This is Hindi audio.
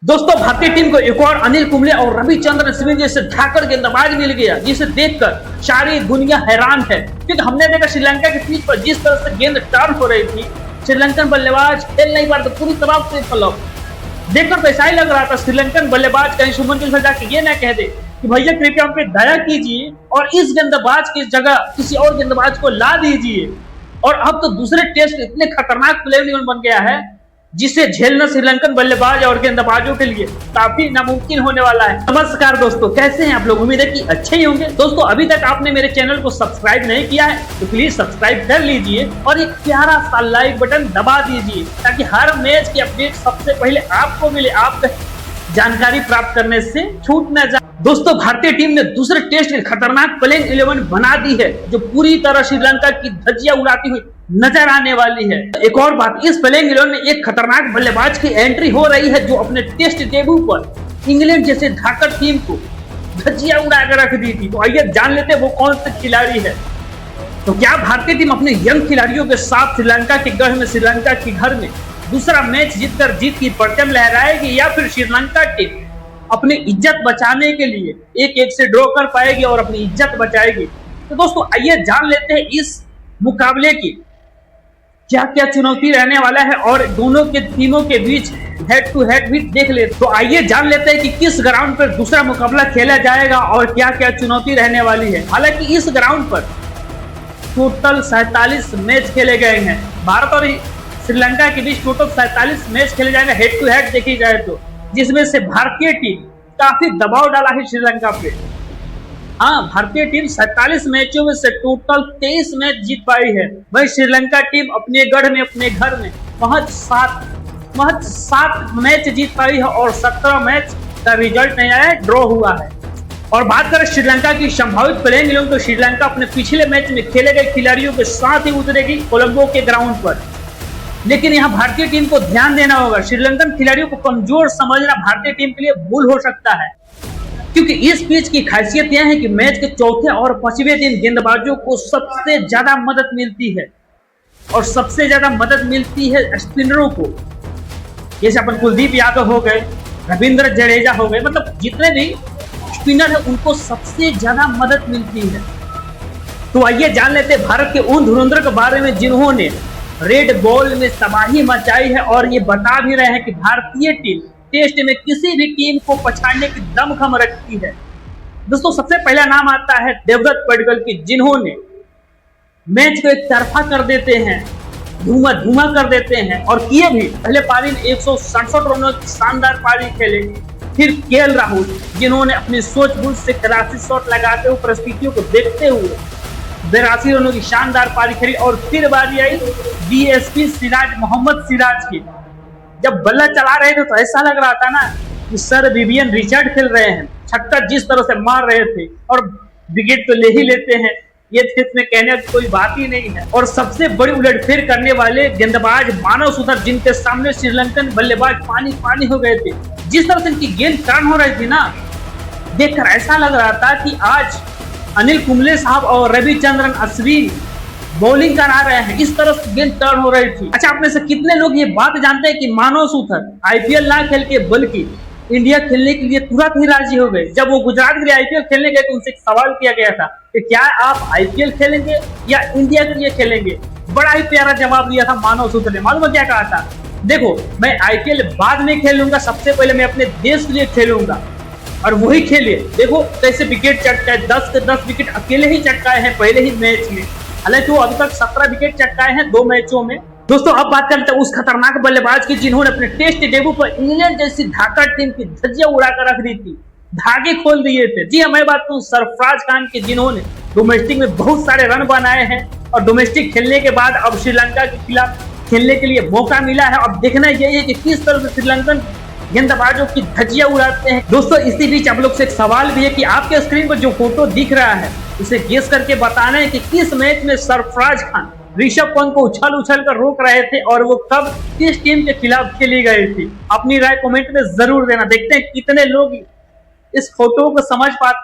दोस्तों भारतीय टीम को एक और अनिल कुंबले और रविचंद्रन अश्विन जैसे धाकड़ गेंदबाज मिल गया, जिसे देखकर सारी दुनिया हैरान है। क्योंकि हमने देखा श्रीलंका के पिच पर जिस तरह से गेंद टर्न हो रही थी, श्रीलंकन बल्लेबाज खेल नहीं पाते, पूरी तरह से फ्लॉप। देखकर तो ऐसा ही लग रहा था श्रीलंकन बल्लेबाज कहीं शुभमन गिल जाके ये ना कह दे कि भैया कृपया हम पे दया कीजिए और इस गेंदबाज की जगह किसी और गेंदबाज को ला दीजिए। और अब तो दूसरे टेस्ट इतने खतरनाक प्लेयर बन गया है जिसे झेलना श्रीलंकन बल्लेबाज और गेंदबाजों के लिए काफी नामुमकिन होने वाला है। नमस्कार दोस्तों, कैसे हैं आप लोग? उम्मीद है कि अच्छे ही होंगे। दोस्तों अभी तक आपने मेरे चैनल को सब्सक्राइब नहीं किया है तो प्लीज सब्सक्राइब कर लीजिए और एक प्यारा सा लाइक बटन दबा दीजिए ताकि हर मैच की अपडेट सबसे पहले आपको मिले, आप जानकारी प्राप्त करने से छूट न जाए। दोस्तों भारतीय टीम ने दूसरे टेस्ट में खतरनाक प्लेइंग 11 बना दी है जो पूरी तरह श्रीलंका की धज्जियां उड़ाती हुई नजर आने वाली है। एक और बात, इस प्लेइंग 11 में एक खतरनाक बल्लेबाज की एंट्री हो रही है जो अपने टेस्ट डेब्यू पर इंग्लैंड जैसे धाकड़ टीम को धज्जियां उड़ा कर रख दी थी। तो आइए जान लेते हैं वो कौन से खिलाड़ी है। तो क्या भारतीय टीम अपने यंग खिलाड़ियों के साथ श्रीलंका के गढ़ में, श्रीलंका के घर में दूसरा मैच जीतकर जीत की परचम लहराएगी, या फिर श्रीलंका टीम अपनी इज्जत बचाने के लिए एक एक से ड्रॉ कर पाएगी और अपनी इज्जत बचाएगी? तो दोस्तों आइए जान लेते हैं इस मुकाबले की क्या क्या चुनौती रहने वाला है और दोनों के टीमों के बीच हेड टू हेड भी देख ले। तो आइए जान लेते हैं कि किस ग्राउंड पर दूसरा मुकाबला खेला जाएगा और क्या क्या चुनौती रहने वाली है। हालांकि इस ग्राउंड पर टोटल 47 मैच खेले गए हैं। भारत और श्रीलंका के बीच टोटल 47 मैच खेले जाएंगे हेड टू हेड देखी जाए तो, जिसमें से भारतीय टीम काफी दबाव डाला है श्रीलंका पे। हाँ, भारतीय टीम 47 मैचों में से टोटल 23 मैच जीत पाई है। वही श्रीलंका टीम अपने गढ़ में, अपने घर में महज 7 मैच जीत पाई है और 17 मैच का रिजल्ट नहीं आया है, ड्रॉ हुआ है। और बात करें श्रीलंका की संभावित प्लेइंग 11 तो श्रीलंका अपने पिछले मैच में खेले गए खिलाड़ियों के साथ ही उतरेगी कोलंबो के ग्राउंड पर। लेकिन यहाँ भारतीय टीम को ध्यान देना होगा, श्रीलंकन खिलाड़ियों को कमजोर समझना भारतीय टीम के लिए भूल हो सकता है। क्योंकि इस पिच की खासियत यह है कि मैच के चौथे और 5वें दिन गेंदबाजों को सबसे ज्यादा मदद मिलती है और सबसे ज्यादा मदद मिलती है स्पिनरों को। जैसे अपन कुलदीप यादव हो गए, रविंद्र जडेजा हो गए, मतलब जितने भी स्पिनर है उनको सबसे ज्यादा मदद मिलती है। तो आइए जान लेते हैं भारत के उन धुरंधर के बारे में जिन्होंने रेड बॉल में तबाही मचाई है और ये बता भी रहे हैं कि भारतीय टीम टेस्ट में किसी भी टीम को पछाड़ने की दमखम रखती है। दोस्तों सबसे पहला नाम आता है देवदत्त पडिक्कल की, जिन्होंने मैच को एक तरफा कर देते हैं, धुआं कर देते हैं और किए भी। पहले पारी में 167 रनों की शानदार पारी खेले। फिर केएल राहुल, जिन्होंने अपनी सूझबूझ से क्लासी शॉट लगाते हुए परिस्थितियों को देखते हुए 82 रनों की शानदार पारी खेली। और फिर बारी आई डीएसपी सिराज, मोहम्मद सिराज की। जब बल्ला चला रहे थे तो ऐसा लग रहा था ना कि सर विवियन रिचर्ड खेल रहे हैं। छक्का जिस तरह से मार रहे थे और विकेट तो ले ही लेते हैं, ये इसमें कहने की कोई बात ही नहीं है। और सबसे बड़ी उलटफेर करने वाले गेंदबाज मानव सुथर, जिनके सामने श्रीलंकन बल्लेबाज पानी पानी हो गए थे। जिस तरह से इनकी गेंद टर्न हो रही थी ना, देखकर ऐसा लग रहा था कि आज अनिल कुंबले साहब और रविचंद्रन अश्विन बॉलिंग करा रहे हैं। इस तरह से गेंद टर्न हो रही थी। अच्छा, आप में से कितने लोग ये बात जानते हैं कि मानव सुथर आईपीएल ना खेल के बल्कि इंडिया खेलने के लिए तुरंत ही राजी हो गए। जब वो गुजरात के लिए आईपीएल खेलने गए तो उनसे एक सवाल किया गया था कि क्या आप आईपीएल खेलेंगे या इंडिया के लिए खेलेंगे? बड़ा ही प्यारा जवाब दिया था मानव सुथर ने। मालूम क्या कहा था? देखो, मैं आईपीएल बाद में खेलूंगा, सबसे पहले मैं अपने देश के लिए खेलूंगा। और वही खेले, देखो कैसे विकेट चटकाए, 10 के 10 विकेट अकेले ही चटकाए हैं पहले ही मैच में। हालांकि वो अभी तक 17 विकेट चटकाए हैं 2 मैचों में। दोस्तों अब बात करते हैं उस खतरनाक बल्लेबाज की जिन्होंने अपने टेस्ट डेब्यू पर इंग्लैंड जैसी धाकड़ टीम की धज्जियां उड़ाकर रख दी थी, धागे खोल दिए थे। जी हाँ, मैं बात करूं सरफराज खान की, जिन्होंने डोमेस्टिक में बहुत सारे रन बनाए हैं और डोमेस्टिक खेलने के बाद अब श्रीलंका के खिलाफ खेलने के लिए मौका मिला है। अब देखना यही है कि किस तरह से श्रीलंकन गेंदबाजों की धज्जियां उड़ाते हैं। दोस्तों इसी बीच आप लोग से एक सवाल भी है कि आपके स्क्रीन पर जो फोटो दिख रहा है उसे गेस करके बताना है कि किस मैच में सरफराज खान ऋषभ पंत को उछल कर रोक रहे थे और वो कब किस टीम के खिलाफ खेली गई थी। अपनी राय कमेंट में जरूर देना। देखते हैं कितने लोग इस फोटो को समझ पाते हैं।